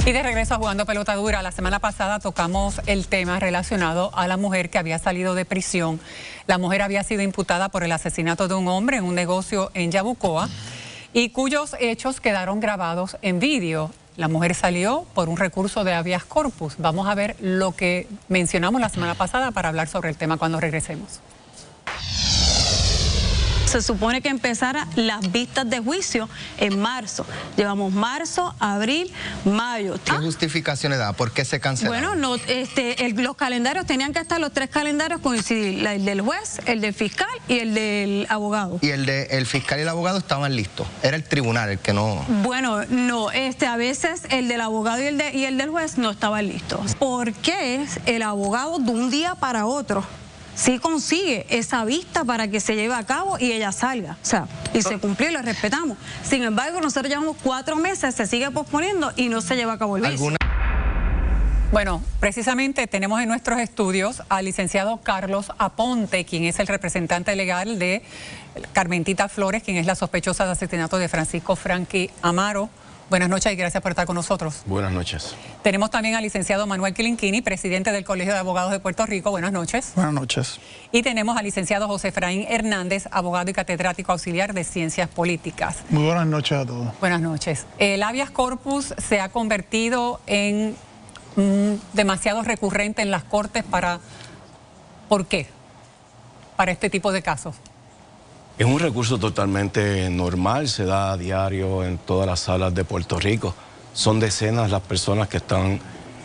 Y de regreso a Jugando Pelota Dura, la semana pasada tocamos el tema relacionado a la mujer que había salido de prisión. La mujer había sido imputada por el asesinato de un hombre en un negocio en Yabucoa y cuyos hechos quedaron grabados en vídeo. La mujer salió por un recurso de habeas corpus. Vamos a ver lo que mencionamos la semana pasada para hablar sobre el tema cuando regresemos. Se supone que empezara las vistas de juicio en marzo. Llevamos marzo, abril, mayo. ¿Qué justificaciones da? ¿Por qué se cancelaron? Bueno, los calendarios tenían que estar, los tres calendarios coincidir, el del juez, el del fiscal y el del abogado. ¿Y el fiscal y el abogado estaban listos? Era el tribunal el que no... Bueno, no, a veces el del abogado y el del juez no estaban listos. ¿Por qué el abogado de un día para otro sí consigue esa vista para que se lleve a cabo y ella salga? O sea, y se cumplió y lo respetamos. Sin embargo, nosotros llevamos 4 meses, se sigue posponiendo y no se lleva a cabo el juicio. Bueno, precisamente tenemos en nuestros estudios al licenciado Carlos Aponte, quien es el representante legal de Carmentita Flores, quien es la sospechosa de asesinato de Francisco Frankie Amaro. Buenas noches y gracias por estar con nosotros. Buenas noches. Tenemos también al licenciado Manuel Quilinquini, presidente del Colegio de Abogados de Puerto Rico. Buenas noches. Buenas noches. Y tenemos al licenciado José Efraín Hernández, abogado y catedrático auxiliar de Ciencias Políticas. Muy buenas noches a todos. Buenas noches. El habeas corpus se ha convertido en demasiado recurrente en las cortes ¿por qué? Para este tipo de casos. Es un recurso totalmente normal, se da a diario en todas las salas de Puerto Rico. Son decenas las personas que están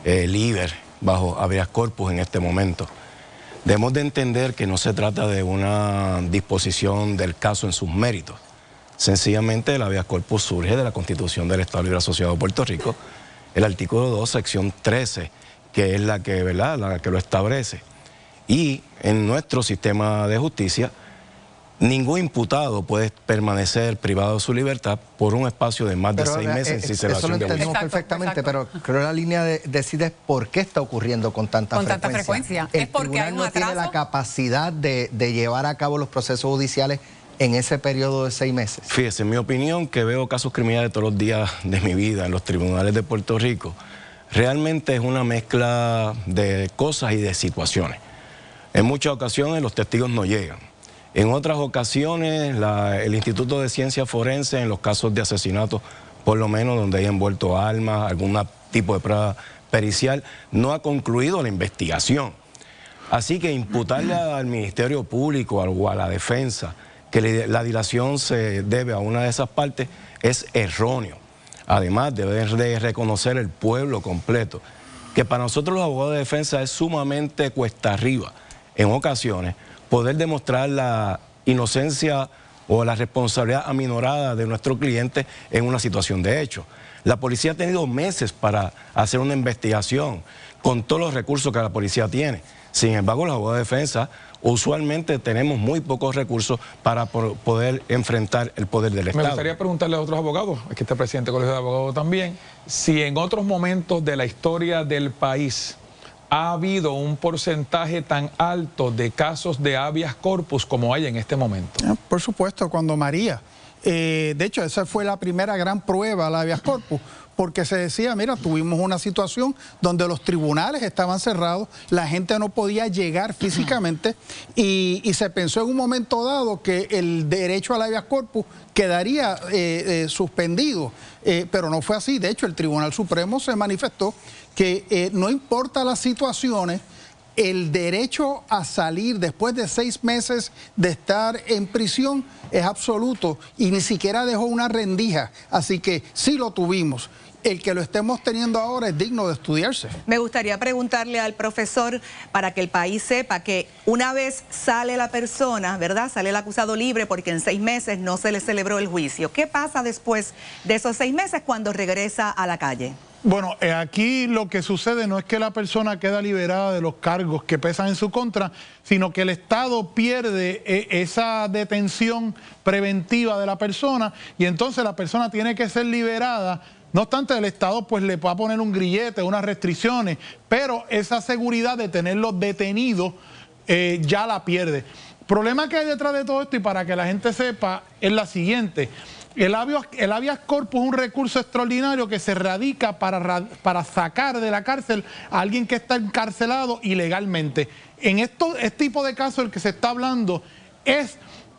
libres bajo habeas corpus en este momento. Debemos de entender que no se trata de una disposición del caso en sus méritos. Sencillamente el habeas corpus surge de la Constitución del Estado Libre Asociado de Puerto Rico, el artículo 2, sección 13, que es la que lo establece. Y en nuestro sistema de justicia, ningún imputado puede permanecer privado de su libertad por un espacio de más de 6 meses sin celebración de juicio. Eso lo entendemos perfectamente, pero creo que la línea decide por qué está ocurriendo con tanta frecuencia. Es porque hay un tribunal no tiene la capacidad de llevar a cabo los procesos judiciales en ese periodo de 6 meses. Fíjese, en mi opinión, que veo casos criminales todos los días de mi vida en los tribunales de Puerto Rico, realmente es una mezcla de cosas y de situaciones. En muchas ocasiones los testigos no llegan. En otras ocasiones, el Instituto de Ciencia Forense, en los casos de asesinato, por lo menos donde haya envuelto armas, algún tipo de prueba pericial, no ha concluido la investigación. Así que imputarle al Ministerio Público o a la defensa que la dilación se debe a una de esas partes es erróneo. Además, debe de reconocer el pueblo completo que para nosotros los abogados de defensa es sumamente cuesta arriba, en ocasiones, poder demostrar la inocencia o la responsabilidad aminorada de nuestro cliente en una situación de hecho. La policía ha tenido meses para hacer una investigación con todos los recursos que la policía tiene. Sin embargo, los abogados de defensa usualmente tenemos muy pocos recursos para poder enfrentar el poder del Estado. Me gustaría preguntarle a otros abogados, aquí está el presidente del Colegio de Abogados también, si en otros momentos de la historia del país ha habido un porcentaje tan alto de casos de habeas corpus como hay en este momento. Por supuesto, cuando María. De hecho, esa fue la primera gran prueba, la habeas corpus, porque se decía, mira, tuvimos una situación donde los tribunales estaban cerrados, la gente no podía llegar físicamente y se pensó en un momento dado que el derecho al habeas corpus quedaría suspendido, pero no fue así. De hecho, el Tribunal Supremo se manifestó que no importa las situaciones, el derecho a salir después de 6 meses de estar en prisión es absoluto y ni siquiera dejó una rendija, así que sí lo tuvimos. El que lo estemos teniendo ahora es digno de estudiarse. Me gustaría preguntarle al profesor, para que el país sepa que una vez sale la persona, ¿verdad? Sale el acusado libre porque en 6 meses no se le celebró el juicio. ¿Qué pasa después de esos 6 meses cuando regresa a la calle? Bueno, aquí lo que sucede no es que la persona queda liberada de los cargos que pesan en su contra, sino que el Estado pierde esa detención preventiva de la persona y entonces la persona tiene que ser liberada. No obstante, el Estado pues le va a poner un grillete, unas restricciones, pero esa seguridad de tenerlos detenidos ya la pierde. El problema que hay detrás de todo esto, y para que la gente sepa, es la siguiente. El habeas corpus es un recurso extraordinario que se radica para sacar de la cárcel a alguien que está encarcelado ilegalmente. En este tipo de casos el que se está hablando es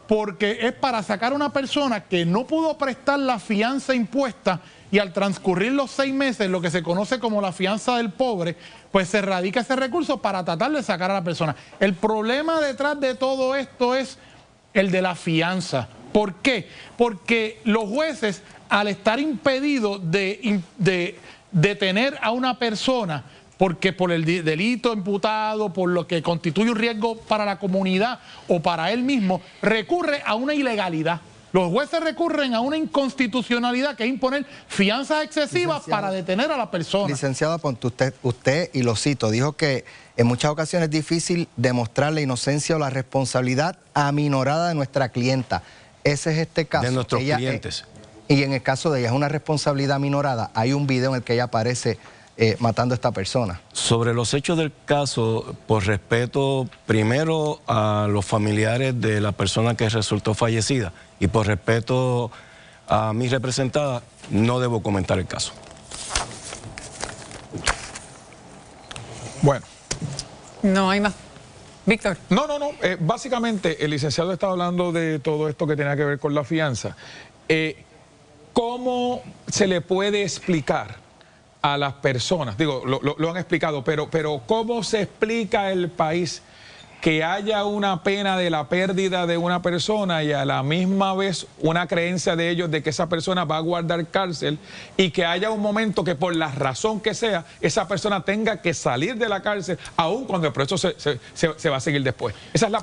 porque es para sacar a una persona que no pudo prestar la fianza impuesta y al transcurrir los 6 meses, lo que se conoce como la fianza del pobre, pues se radica ese recurso para tratar de sacar a la persona. El problema detrás de todo esto es el de la fianza. ¿Por qué? Porque los jueces, al estar impedidos de detener a una persona, porque por el delito imputado, por lo que constituye un riesgo para la comunidad o para él mismo, recurre a una ilegalidad. Los jueces recurren a una inconstitucionalidad, que es imponer fianzas excesivas para detener a la persona. Licenciado Aponte, usted, y lo cito, dijo que en muchas ocasiones es difícil demostrar la inocencia o la responsabilidad aminorada de nuestra clienta. Ese es este caso. De nuestros clientes. Y en el caso de ella es una responsabilidad aminorada. Hay un video en el que ella aparece matando a esta persona. Sobre los hechos del caso, por respeto primero a los familiares de la persona que resultó fallecida y por respeto a mi representada, no debo comentar el caso. Bueno. No hay más. Víctor. No. Básicamente, el licenciado estaba hablando de todo esto que tenía que ver con la fianza. ¿Cómo se le puede explicar a las personas? Digo, lo han explicado, pero ¿cómo se explica al país que haya una pena de la pérdida de una persona y a la misma vez una creencia de ellos de que esa persona va a guardar cárcel y que haya un momento que por la razón que sea, esa persona tenga que salir de la cárcel, aun cuando el proceso se va a seguir después? Esa es la